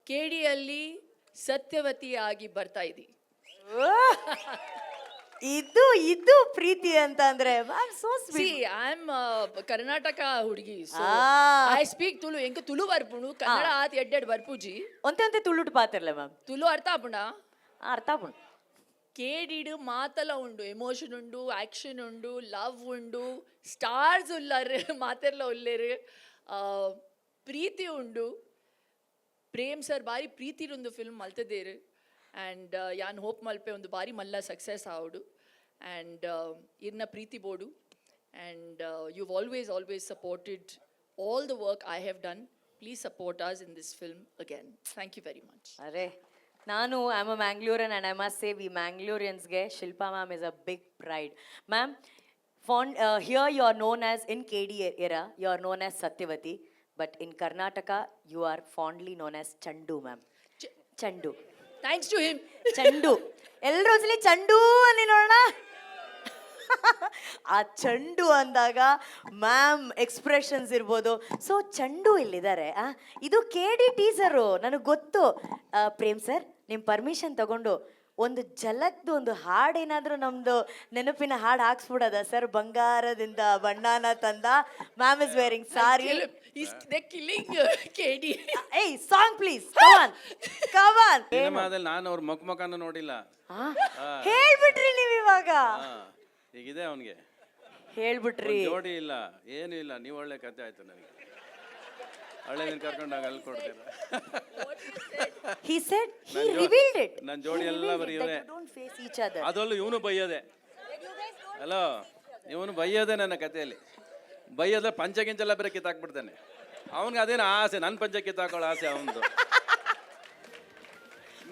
KDಯಲ್ಲಿ ಸತ್ಯವತಿಯಾಗಿ ಬರ್ತಾ ಇದ್ದಿ. ಇದು ಇದು ಪ್ರೀತಿ ಅಂತ ಅಂದ್ರೆ so see sweet. I am Karnataka ಹುಡುಗಿ, so Ah. I speak Tulu. ಎಂಕ ತುಳು ಬರ್ಪುಂಡು, ಕನ್ನಡ ಆತ್ ಎಡ್ಡೆಡ್ ಬರ್ಪುಜಿ. ಒಂತೆ ಒಂತೆ ತುಳುಟು ಪಾತಿರ್ಲೆ ಮ್ಯಾಮ್. ತುಳು ಅರ್ಥ ಆಪುಂಡ. ಅರ್ಥ ಆಪುಂಡು. ಕೇಡಿಡು ಮಾತಲ ಉಂಡು, ಎಮೋಷನ್ ಉಂಡು, ಆಕ್ಷನ್ ಉಂಡು, ಲವ್ ಉಂಡು, ಸ್ಟಾರ್ಸ್ ಉಳ್ಳಾರು ಮಾತೆರ್ಲ ಉಲ್ಲೇರು, ಪ್ರೀತಿ ಉಂಡು. ಪ್ರೇಮ್ ಸರ್ ಬಾರಿ ಪ್ರೀತಿರೊಂದು ಫಿಲ್ಮ್ ಮಲ್ತದೇರು. ಆ್ಯಂಡ್ ಯಾನ್ ಹೋಪ್ ಮಲ್ಪೆ ಒಂದು ಬಾರಿ ಮಲ್ಲ ಸಕ್ಸಸ್ ಆವಡು. ಆ್ಯಂಡ್ ಇರ್ನ ಪ್ರೀತಿ ಬೋಡು. And you've always supported all the work I have done. Please support us in this film again. Thank you very much. ಅರೆ ನಾನು I am a Mangalorean and I must say we ಮ್ಯಾಂಗ್ಳೂರಿಯನ್ಸ್ಗೆ Shilpa ma'am is a big pride. Ma'am here you are known as in KD era you are known as Satyavati, but in Karnataka you are fondly known as Chandu ma'am. Chandu. Thanks to him. ಚಂಡು. ಎಲ್ಲರೂ ಒಂದ್ಸಲಿ ಚಂಡು ಅನ್ನಿ ನೋಡೋಣ. ಆ ಚಂಡು ಅಂದಾಗ ಮ್ಯಾಮ್ ಎಕ್ಸ್ಪ್ರೆಷನ್ಸ್ ಇರ್ಬೋದು. ಸೊ ಚಂಡು ಇಲ್ಲಿದ್ದಾರೆ. ಇದು KD ಟೀಸರು, ನನಗೆ ಗೊತ್ತು. ಪ್ರೇಮ್ ಸರ್ ನಿಮ್ಮ ಪರ್ಮಿಷನ್ ತಗೊಂಡು ಒಂದು ಜಲಕ್ದು ಒಂದು ಹಾಡು ಏನಾದರೂ ನಮ್ಮದು ನೆನಪಿನ ಹಾಡು ಹಾಕ್ಸ್ಬಿಡೋದ ಸರ್? ಬಂಗಾರದಿಂದ ಬಣ್ಣನ ತಂದ ma'am is varying sorry. They're killing KD. ಏಯ್ ಸಾಂಗ್ ಪ್ಲೀಸ್, ಕಮಾನ್ ಕಮಾನ್. ಸಿನಿಮಾದಲ್ಲಿ ನಾನು ಅವ್ರ ಮುಖನ ನೋಡಿಲ್ಲ. ಹೇಳ್ಬಿಟ್ರಿ ನೀವು ಇವಾಗ, ಈಗಿದೆ ಅವನಿಗೆ ಹೇಳ್ಬಿಟ್ರಿ. ಜೋಡಿ ಇಲ್ಲ, ಏನೂ ಇಲ್ಲ. ನೀವು ಒಳ್ಳೆ ಕತೆ ಆಯ್ತು ನನಗೆ. ಒಳ್ಳೆ ನೀನು ಕರ್ಕೊಂಡಾಗ ಅಲ್ಲಿ ಕೊಡ್ತೀರ. He said he revealed it. ನನ್ನ ಜೋಡಿ ಎಲ್ಲ ಬರೀ ಇವರೇ. Don't face each other. ಅದರಲ್ಲೂ ಇವನು ಬೈಯೋದೆ. ಹಲೋ, ಇವನು ಬೈಯೋದೆ ನನ್ನ ಕಥೆಯಲ್ಲಿ. ಬೈಯೋದ್ರೆ ಪಂಚ ಬೇರೆ ಕಿತ್ತಾಕ್ಬಿಡ್ತಾನೆ. ಅವನಿಗೆ ಅದೇನು ಆಸೆ, ನನ್ನ ಪಂಚ ಕಿತ್ತಾಕೊಳ್ಳೋ ಆಸೆ ಅವನದು.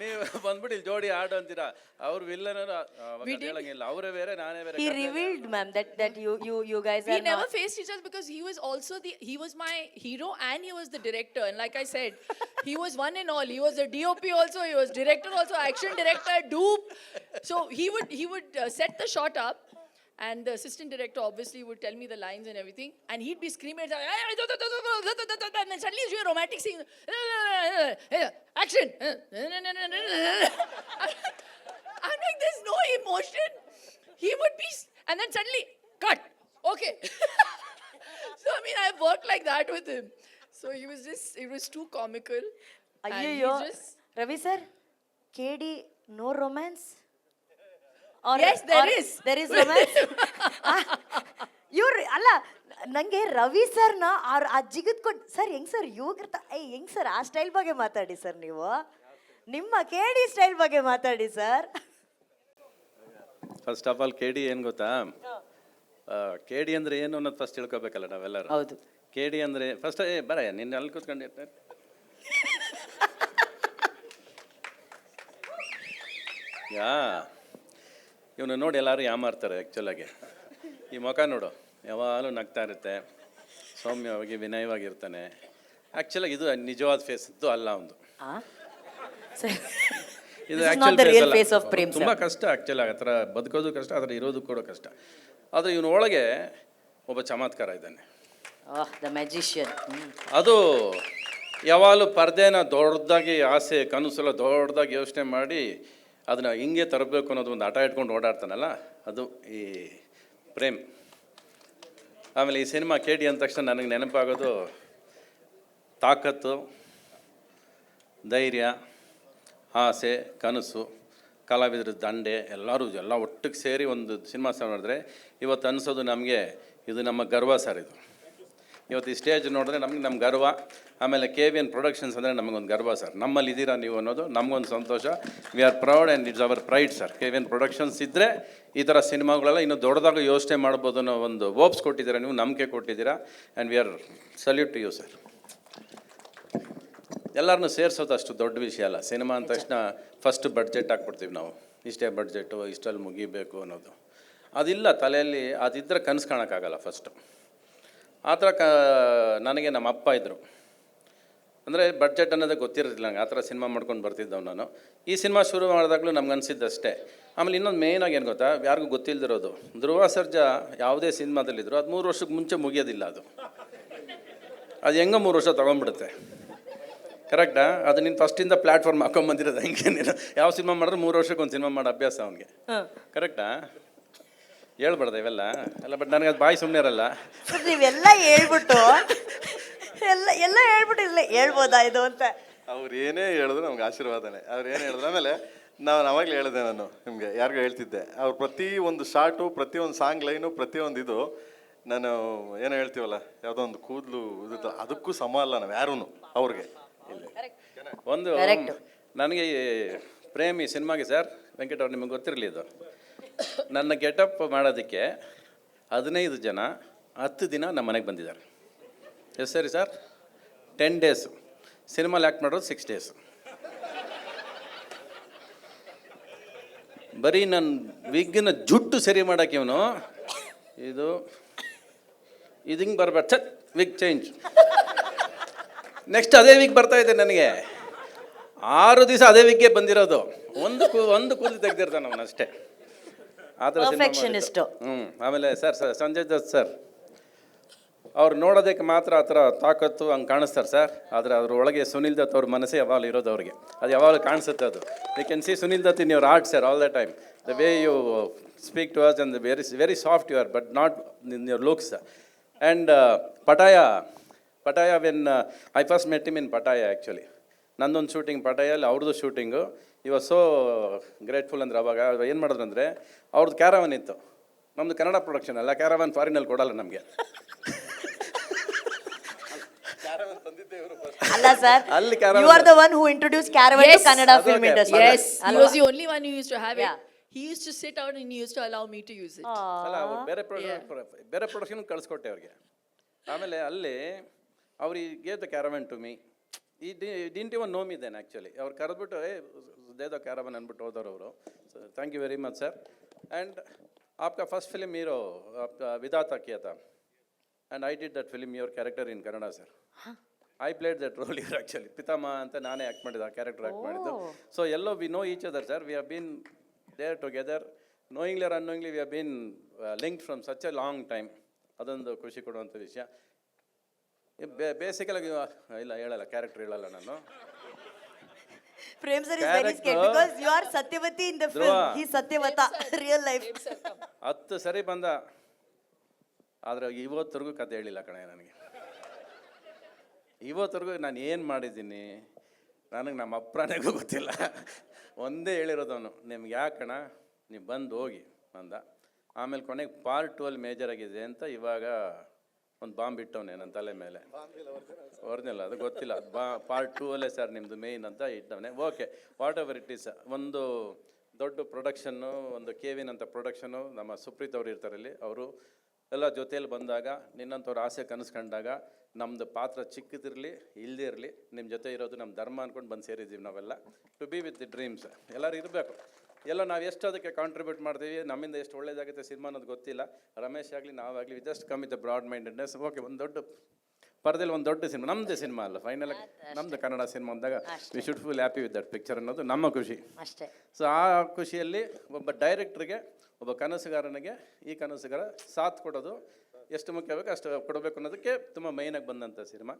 ನೀವು ಬಂದ್ಬಿಟ್ಟು ಇಲ್ಲಿ ಜೋಡಿ ಆಡು ಅಂತೀರಾ. ಅವ್ರು ವಿಲ್ಲನರು ಹೇಳಂಗಿಲ್ಲ, ಅವರೇ ಬೇರೆ ನಾನೇ ಬೇರೆ. He revealed, ma'am, that you guys We are never not. faced each other because he was my hero and he was the director. And like I said, he was one and all. He was a DOP also, he was director also, action director, dupe. So he would set the shot up, and the assistant director obviously would tell me the lines and everything, and he'd be screaming and then suddenly you hear a romantic scene, action. I'm like, there's no emotion. He would be, and then suddenly cut. Okay. So I mean, I've worked like that with him. So it was too comical. And he Ayyo, just- Ravi sir, KD no romance? Yes, there is. There is romance. ಇವ್ರು ಅಲ್ಲ, ನಂಗೆ ರವಿ ಸರ್ನ ಆ ಜಿಗಿದ್ಕೊಂಡು sir ಹೆಂಗ್ sir ಯುವಕರ್ತ ಹೆಂಗ್ sir ಆ style ಬಗ್ಗೆ ಮಾತಾಡಿ ಸರ್. ನೀವು ನಿಮ್ಮ KD ಸ್ಟೈಲ್ ಬಗ್ಗೆ ಮಾತಾಡಿ sir. First of all KD ಏನು ಗೊತ್ತಾ? KD ಅಂದ್ರೆ ಏನು ಅನ್ನೋದು ಫಸ್ಟ್ ತಿಳ್ಕೊಬೇಕಲ್ಲ ನಾವೆಲ್ಲರೂ. ಹೌದು. KD ಅಂದ್ರೆ ಫಸ್ಟ್ ಬರ ನಿನ್ನ ಅಲ್ಲಿ ಕೂತ್ಕೊಂಡಿರ್ತಾರೆ. ಇವನು ನೋಡಿ ಎಲ್ಲರೂ ಯಾಮಾರ್ತಾರೆ ಆ್ಯಕ್ಚುಲಾಗಿ. ಈ ಮುಖ ನೋಡು, ಯಾವಾಗಲೂ ನಗ್ತಾ ಇರುತ್ತೆ, ಸೌಮ್ಯವಾಗಿ ವಿನಯವಾಗಿರ್ತಾನೆ. ಆ್ಯಕ್ಚುಲಾಗಿ ಇದು ನಿಜವಾದ ಫೇಸ್ ಇದ್ದು ಅಲ್ಲ ಒಂದು. ಇದು ಆ್ಯಕ್ಚುಲಿ ತುಂಬ ಕಷ್ಟ. ಆ್ಯಕ್ಚುಲಾಗಿ ಆ ಥರ ಬದುಕೋದು ಕಷ್ಟ, ಆ ಥರ ಇರೋದು ಕೂಡ ಕಷ್ಟ. ಆದರೆ ಇವನು ಒಳಗೆ ಒಬ್ಬ ಚಮತ್ಕಾರ ಇದ್ದಾನೆ. The magician. ಅದು ಯಾವಾಗಲೂ ಪರ್ದೆನ ದೊಡ್ಡದಾಗಿ ಆಸೆ ಕನಸೆಲ್ಲ ದೊಡ್ಡದಾಗಿ ಯೋಚನೆ ಮಾಡಿ ಅದನ್ನ ಹಿಂಗೆ ತರಬೇಕು ಅನ್ನೋದು ಒಂದು ಹಠ ಇಟ್ಕೊಂಡು ಓಡಾಡ್ತಾನಲ್ಲ, ಅದು ಈ ಪ್ರೇಮ್. ಆಮೇಲೆ ಈ ಸಿನಿಮಾ KD ಅಂದ ತಕ್ಷಣ ನನಗೆ ನೆನಪಾಗೋದು ತಾಕತ್ತು, ಧೈರ್ಯ, ಆಸೆ, ಕನಸು, ಕಲಾವಿದ್ರ ದಂಡೆ ಎಲ್ಲ ಒಟ್ಟಿಗೆ ಸೇರಿ ಒಂದು ಸಿನಿಮಾ ಮಾಡಿದ್ರೆ ಇವತ್ತು ಅನಿಸೋದು ನಮಗೆ ಇದು ನಮ್ಮ ಗರ್ವ ಸರ್. ಇದು ಇವತ್ತು ಈ ಸ್ಟೇಜ್ ನೋಡಿದ್ರೆ ನಮ್ಮ ಗರ್ವ. ಆಮೇಲೆ KVN ಪ್ರೊಡಕ್ಷನ್ಸ್ ಅಂದರೆ ನಮಗೊಂದು ಗರ್ವ ಸರ್. ನಮ್ಮಲ್ಲಿ ಇದ್ದೀರಾ ನೀವು ಅನ್ನೋದು ನಮಗೊಂದು ಸಂತೋಷ. We are proud and it's our pride sir. KVN productions ಇದ್ದರೆ ಈ ಥರ ಸಿನಿಮಾಗಳೆಲ್ಲ ಇನ್ನೂ ದೊಡ್ಡದಾಗಿ ಯೋಚನೆ ಮಾಡ್ಬೋದು ಅನ್ನೋ ಒಂದು ಹೋಪ್ಸ್ ಕೊಟ್ಟಿದ್ದೀರಾ, ನೀವು ನಂಬಿಕೆ ಕೊಟ್ಟಿದ್ದೀರಾ. And we are salute to you sir. ಎಲ್ಲರನ್ನೂ ಸೇರಿಸೋದು ಅಷ್ಟು ದೊಡ್ಡ ವಿಷಯ ಅಲ್ಲ. ಸಿನಿಮಾ ಅಂದ ತಕ್ಷಣ ಫಸ್ಟ್ ಬಡ್ಜೆಟ್ ಹಾಕ್ಬಿಡ್ತೀವಿ ನಾವು, ಇಷ್ಟೇ ಬಡ್ಜೆಟು, ಇಷ್ಟಲ್ಲಿ ಮುಗಿಬೇಕು ಅನ್ನೋದು. ಅದಿಲ್ಲ ತಲೆಯಲ್ಲಿ. ಅದಿದ್ದರೆ ಕನಸು ಕಾಣೋಕ್ಕಾಗಲ್ಲ ಫಸ್ಟು. ಆ ಥರ ನನಗೆ ನಮ್ಮ ಅಪ್ಪ ಇದ್ದರು. ಅಂದರೆ ಬಡ್ಜೆಟ್ ಅನ್ನೋದೇ ಗೊತ್ತಿರೋದಿಲ್ಲ ನಂಗೆ. ಆ ಥರ ಸಿನಿಮಾ ಮಾಡ್ಕೊಂಡು ಬರ್ತಿದ್ದವು ನಾನು. ಈ ಸಿನಿಮಾ ಶುರು ಮಾಡಿದಾಗಲೂ ನಮ್ಗೆ ಅನಿಸಿದ್ದಷ್ಟೇ. ಆಮೇಲೆ ಇನ್ನೊಂದು ಮೇಯ್ನಾಗಿ ಏನು ಗೊತ್ತಾ, ಯಾರಿಗೂ ಗೊತ್ತಿಲ್ಲದಿರೋದು, ಧ್ರುವ ಸರ್ಜಾ ಯಾವುದೇ ಸಿನಿಮಾದಲ್ಲಿದ್ದರು ಅದು 3 ವರ್ಷಕ್ಕೆ ಮುಂಚೆ ಮುಗಿಯೋದಿಲ್ಲ. ಅದು ಹೆಂಗೋ 3 ವರ್ಷ ತೊಗೊಂಡ್ಬಿಡುತ್ತೆ. ಕರೆಕ್ಟಾ? ಅದು ನೀನು ಫಸ್ಟಿಂದ ಪ್ಲ್ಯಾಟ್ಫಾರ್ಮ್ ಹಾಕೊಂಬಂದಿರೋದು ಹಂಗೆ ನೀನು ಯಾವ ಸಿನಿಮಾ ಮಾಡಿದ್ರೆ 3 ವರ್ಷಕ್ಕೆ ಒಂದು ಸಿನಿಮಾ ಮಾಡೋ ಅಭ್ಯಾಸ ಅವನಿಗೆ. ಕರೆಕ್ಟಾ? ಹೇಳ್ಬಾರ್ದ ಇವೆಲ್ಲ ಅಲ್ಲ, ಬಟ್ ನನಗೆ ಅದು ಬಾಯಿ ಸುಮ್ಮನೆ ಇರಲ್ಲ. ಸರ್ ನೀವೆಲ್ಲ ಹೇಳ್ಬಿಟ್ಟು ಎಲ್ಲ ಹೇಳ್ಬಿಟ್ಟು ಇಲ್ಲ ಹೇಳ್ಬೋದಾ ಇದು ಅಂತ. ಅವ್ರು ಏನೇ ಹೇಳಿದ್ರು ನಮ್ಗೆ ಆಶೀರ್ವಾದನೇ. ಅವ್ರು ಏನು ಹೇಳಿದ್ರು ಆಮೇಲೆ ನಾನು ಅವಾಗಲೇ ಹೇಳಿದೆ, ನಾನು ನಿಮಗೆ ಯಾರಿಗೂ ಹೇಳ್ತಿದ್ದೆ, ಅವ್ರು ಪ್ರತಿ ಒಂದು ಶಾರ್ಟು, ಪ್ರತಿಯೊಂದು ಸಾಂಗ್ ಲೈನು, ಪ್ರತಿಯೊಂದು ಇದು ನಾನು ಏನೋ ಹೇಳ್ತೀವಲ್ಲ, ಯಾವುದೋ ಒಂದು ಕೂದಲು ಇದು ಅದಕ್ಕೂ ಸಮ ಅಲ್ಲ ನಾವು ಯಾರೂ ಅವ್ರಿಗೆ. ಒಂದು ನನಗೆ ಪ್ರೇಮಿ ಸಿನಿಮಾಗೆ ಸರ್ ವೆಂಕಟ್ ಅವ್ರು ನಿಮಗೆ ಗೊತ್ತಿರಲಿ, ಇದು ನನ್ನ ಗೆಟಪ್ ಮಾಡೋದಕ್ಕೆ 15 ಜನ 10 ದಿನ ನಮ್ಮ ಮನೆಗೆ ಬಂದಿದ್ದಾರೆ. ಎಷ್ಟು ಸರಿ ಸರ್? 10 ಡೇಸು. ಸಿನಿಮಾಲಿ ಆ್ಯಕ್ಟ್ ಮಾಡೋದು 6 ಡೇಸ್. ಬರೀ ನನ್ನ ವಿಗ್ಗಿನ ಜುಟ್ಟು ಸರಿ ಮಾಡೋಕ್ಕೆ ಇವನು ಇದು ಹಿಂಗೆ ಬರ್ಬಾರ್ದು, ಛತ್ ವಿಗ್ ಚೇಂಜ್, ನೆಕ್ಸ್ಟ್ ಅದೇ ವಿಗ್ ಬರ್ತಾ ಇದೆ. ನನಗೆ 6 ದಿವಸ ಅದೇ ವಿಗ್ಗೆ ಬಂದಿರೋದು, ಒಂದು ಕೂದಲು ತೆಗ್ದಿರ್ತಾನೆ ಅವನು ಅಷ್ಟೇ. ಆ ಥರ Perfectionist. ಆಮೇಲೆ ಸರ್ ಸಂಜಯ್ ದತ್ ಸರ್ ಅವ್ರು ನೋಡೋದಕ್ಕೆ ಮಾತ್ರ ಆ ಥರ ತಾಕತ್ತು ಹಂಗೆ ಕಾಣಿಸ್ತಾರೆ ಸರ್, ಆದರೆ ಅದ್ರೊಳಗೆ ಸುನಿಲ್ ದತ್ ಅವ್ರ ಮನಸ್ಸೇ ಯಾವಾಗಲೂ ಇರೋದು ಅವ್ರಿಗೆ, ಅದು ಯಾವಾಗಲೂ ಕಾಣಿಸುತ್ತೆ. ಅದು you can see Sunil Dutt in your art sir all the time, the way you speak to us and very soft you are, but not in your looks. And Pattaya when I first met him in Pattaya actually, ನಂದೊಂದು shooting ಪಟಾಯಲ್ಲಿ, ಅವ್ರದ್ದು shooting. You are so grateful ಅಂದ್ರೆ ಅವಾಗ ಏನು ಮಾಡಿದ್ರು ಅಂದರೆ ಅವ್ರದ್ದು caravan ಇತ್ತು, ನಮ್ಮದು ಕನ್ನಡ ಪ್ರೊಡಕ್ಷನ್ ಅಲ್ಲ, ಕ್ಯಾರವನ್ ಫಾರಿನಲ್ಲಿ ಕೊಡಲ್ಲ ನಮಗೆ. ಅಲ್ಲ ಸರ್, ಅಲ್ಲಿ you are the one who introduced caravan to Yes. Kannada ಅದು film okay. industry. Yes, he ಅಲ್ವಾ? was the only one who used to have Yeah. it. He used to sit out and he used to allow me to use it. ಅಲ್ಲ, ಅವ್ರು ಬೇರೆ production ಕಳಿಸ್ಕೊಟ್ಟೆ ಅವ್ರಿಗೆ. ಆಮೇಲೆ ಅಲ್ಲಿ ಅವ್ರಿಗೆ gave the caravan to me, I didn't even know me then actually. ಅವ್ರು ಕರೆದ್ಬಿಟ್ಟು they the caravan ಅಂದ್ಬಿಟ್ಟು ಹೋದವರು ಅವರು. So thank you very much sir. And आपका फर्स्ट फिल्म हीरो विधाता किया था, and I did that film your character in Kannada sir. I played that role here actually. ಪಿತಾಮಹ ಅಂತ ನಾನೇ ಆ್ಯಕ್ಟ್ ಮಾಡಿದ್ದು, ಆ ಕ್ಯಾರೆಕ್ಟರ್ ಆ್ಯಕ್ಟ್ ಮಾಡಿದ್ದು. ಸೊ ಎಲ್ಲೋ we know each other sir, we have been there together, knowingly or unknowingly we have been linked from such a long time. ಅದೊಂದು ಖುಷಿ ಕೊಡುವಂಥ ವಿಷಯ. ಬೇಸಿಕಲಾಗಿ ಇಲ್ಲ ಹೇಳಲ್ಲ, ಕ್ಯಾರೆಕ್ಟರ್ ಹೇಳಲ್ಲ ನಾನು. Prem sir is very scared because you are Satyavati in the film. He is Satyavata real life. 10 ಸರಿ ಬಂದ, ಆದರೆ ಇವತ್ತರೆಗೂ ಕತೆ ಹೇಳಿಲ್ಲ ಕಣೆ ನನಗೆ. ಇವತ್ತರೆಗೂ ನಾನು ಏನು ಮಾಡಿದ್ದೀನಿ ನನಗೆ ನಮ್ಮ ಅಪ್ರಾಣಿಗೂ ಗೊತ್ತಿಲ್ಲ. ಒಂದೇ ಹೇಳಿರೋದವನು, ನಿಮ್ಗೆ ಯಾಕಣ ನೀವು ಬಂದು ಹೋಗಿ ಅಂದ. ಆಮೇಲೆ ಕೊನೆಗೆ ಪಾರ್ಟ್ 2 ಅಲ್ಲಿ ಮೇಜರ್ ಆಗಿದೆ ಅಂತ ಇವಾಗ ಒಂದು ಬಾಂಬ್ ಇಟ್ಟವನೇ ನನ್ನ ತಲೆ ಮೇಲೆ. ಒರಿಜಿನಲ್ ಅದು ಗೊತ್ತಿಲ್ಲ, ಪಾರ್ಟ್ 2 ಅಲ್ಲೇ ಸರ್ ನಿಮ್ಮದು ಮೇಯ್ನ್ ಅಂತ ಇಟ್ಟವನೇ. Okay, whatever it is. ಒಂದು ದೊಡ್ಡ ಪ್ರೊಡಕ್ಷನ್ನು, ಒಂದು ಕೆವಿನ್ ಅಂತ ಪ್ರೊಡಕ್ಷನ್ನು, ನಮ್ಮ ಸುಪ್ರೀತ್ ಅವರು ಇರ್ತಾರಲ್ಲಿ, ಅವರು ಎಲ್ಲ ಜೊತೆಯಲ್ಲಿ ಬಂದಾಗ, ನಿನ್ನಂಥವ್ರು ಆಸೆ ಕನಸ್ಕೊಂಡಾಗ, ನಮ್ಮದು ಪಾತ್ರ ಚಿಕ್ಕದಿರಲಿ ಇಲ್ಲದೇ ಇರಲಿ, ನಿಮ್ಮ ಜೊತೆ ಇರೋದು ನಮ್ಮ ಧರ್ಮ ಅಂದ್ಕೊಂಡು ಬಂದು ಸೇರಿದ್ದೀವಿ ನಾವೆಲ್ಲ. To be with the dreams ಎಲ್ಲರೂ ಇರಬೇಕು. ಎಲ್ಲ ನಾವು ಎಷ್ಟು ಅದಕ್ಕೆ ಕಾಂಟ್ರಿಬ್ಯೂಟ್ ಮಾಡ್ತೀವಿ, ನಮ್ಮಿಂದ ಎಷ್ಟು ಒಳ್ಳೇದಾಗುತ್ತೆ ಸಿನಿಮಾ ಅನ್ನೋದು ಗೊತ್ತಿಲ್ಲ. ರಮೇಶ್ ಆಗಲಿ ನಾವಾಗಲಿ we just come with the broad mindedness. Okay, ಒಂದು ದೊಡ್ಡ ಪರದೆಯಲ್ಲಿ ಒಂದು ದೊಡ್ಡ ಸಿನಿಮಾ, ನಮ್ಮದೇ ಸಿನಿಮಾ ಅಲ್ಲ, ಫೈನಲ್ ನಮ್ಮದು ಕನ್ನಡ ಸಿನಿಮಾ ಅಂದಾಗ we should feel happy with that picture ಅನ್ನೋದು ನಮ್ಮ ಖುಷಿ ಅಷ್ಟೇ. ಸೊ ಆ ಖುಷಿಯಲ್ಲಿ ಒಬ್ಬ ಡೈರೆಕ್ಟ್ರಿಗೆ, ಒಬ್ಬ ಕನಸುಗಾರನಿಗೆ, ಈ ಕನಸುಗಾರ ಸಾಥ್ ಕೊಡೋದು ಎಷ್ಟು ಮುಖ್ಯ ಬೇಕು ಅಷ್ಟು ಕೊಡಬೇಕು ಅನ್ನೋದಕ್ಕೆ ತುಂಬ ಮೈನಾಗಿ ಬಂದಂಥ ಸಿನಿಮಾ.